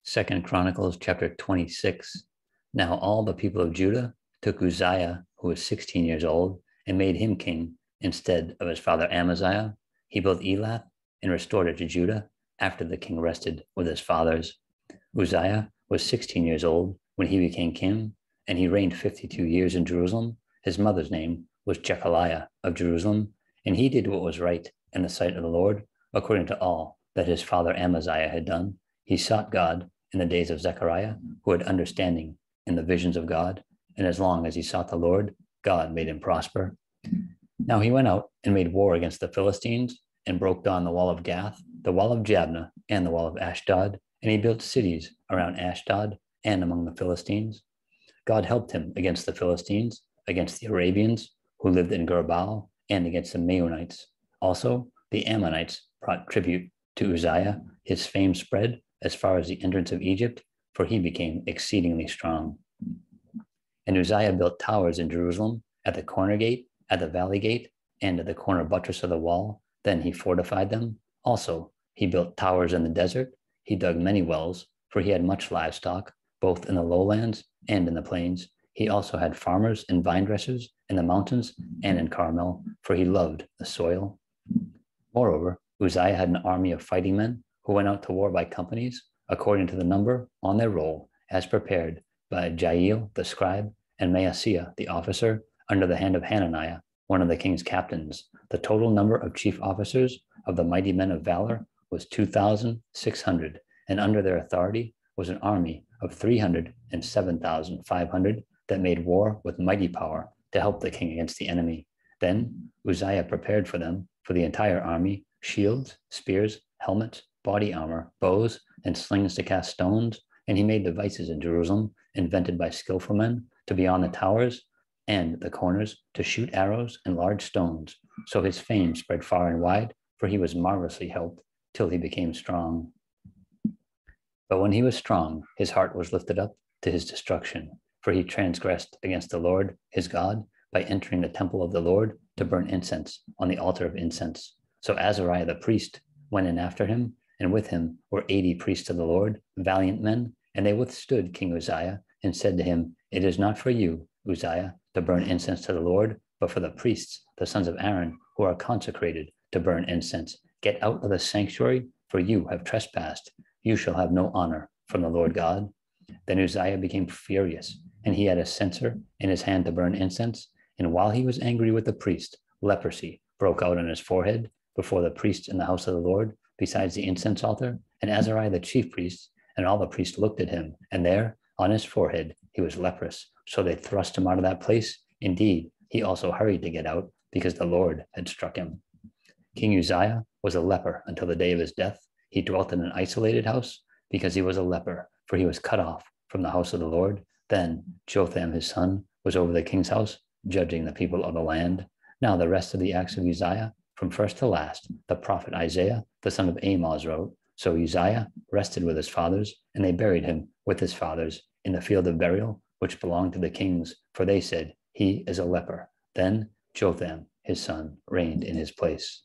Second Chronicles chapter 26. Now all the people of Judah took Uzziah, who was 16 years old, and made him king instead of his father Amaziah. He built Elath and restored it to Judah after the king rested with his fathers. Uzziah was 16 years old when he became king, and he reigned 52 years in Jerusalem. His mother's name was Jechaliah of Jerusalem, and he did what was right in the sight of the Lord, according to all that his father Amaziah had done. He sought God in the days of Zechariah, who had understanding in the visions of God, and as long as he sought the Lord, God made him prosper. Now he went out and made war against the Philistines and broke down the wall of Gath, the wall of Jabneh, and the wall of Ashdod, and he built cities around Ashdod and among the Philistines. God helped him against the Philistines, against the Arabians who lived in Gurbaal, and against the Meunites. Also, the Ammonites brought tribute to Uzziah. His fame spread as far as the entrance of Egypt, for he became exceedingly strong. And Uzziah built towers in Jerusalem, at the corner gate, at the valley gate, and at the corner buttress of the wall. Then he fortified them. Also, he built towers in the desert. He dug many wells, for he had much livestock, both in the lowlands and in the plains. He also had farmers and vine dressers in the mountains and in Carmel, for he loved the soil. Moreover, Uzziah had an army of fighting men who went out to war by companies, according to the number on their roll, as prepared by Jael the scribe and Maaseiah the officer, under the hand of Hananiah, one of the king's captains. The total number of chief officers of the mighty men of valor was 2,600, and under their authority was an army of 307,500 that made war with mighty power to help the king against the enemy. Then Uzziah prepared for them, for the entire army, shields, spears, helmets, body armor, bows, and slings to cast stones, and he made devices in Jerusalem, invented by skillful men, to be on the towers and the corners, to shoot arrows and large stones. So his fame spread far and wide, for he was marvelously helped till he became strong. But when he was strong, his heart was lifted up to his destruction, for he transgressed against the Lord his God by entering the temple of the Lord to burn incense on the altar of incense. So Azariah the priest went in after him, and with him were 80 priests of the Lord, valiant men, and they withstood King Uzziah and said to him, "It is not for you, Uzziah, to burn incense to the Lord, but for the priests, the sons of Aaron, who are consecrated to burn incense. Get out of the sanctuary, for you have trespassed. You shall have no honor from the Lord God." Then Uzziah became furious, and he had a censer in his hand to burn incense. And while he was angry with the priest, leprosy broke out on his forehead before the priests in the house of the Lord, besides the incense altar. And Azariah the chief priest and all the priests looked at him, and there on his forehead he was leprous. So they thrust him out of that place. Indeed, he also hurried to get out, because the Lord had struck him. King Uzziah was a leper until the day of his death. He dwelt in an isolated house because he was a leper, for he was cut off from the house of the Lord. Then Jotham his son was over the king's house, judging the people of the land. Now the rest of the acts of Uzziah, from first to last, the prophet Isaiah, the son of Amoz, wrote. So Uzziah rested with his fathers, and they buried him with his fathers in the field of burial, which belonged to the kings, for they said, "He is a leper." Then Jotham his son reigned in his place.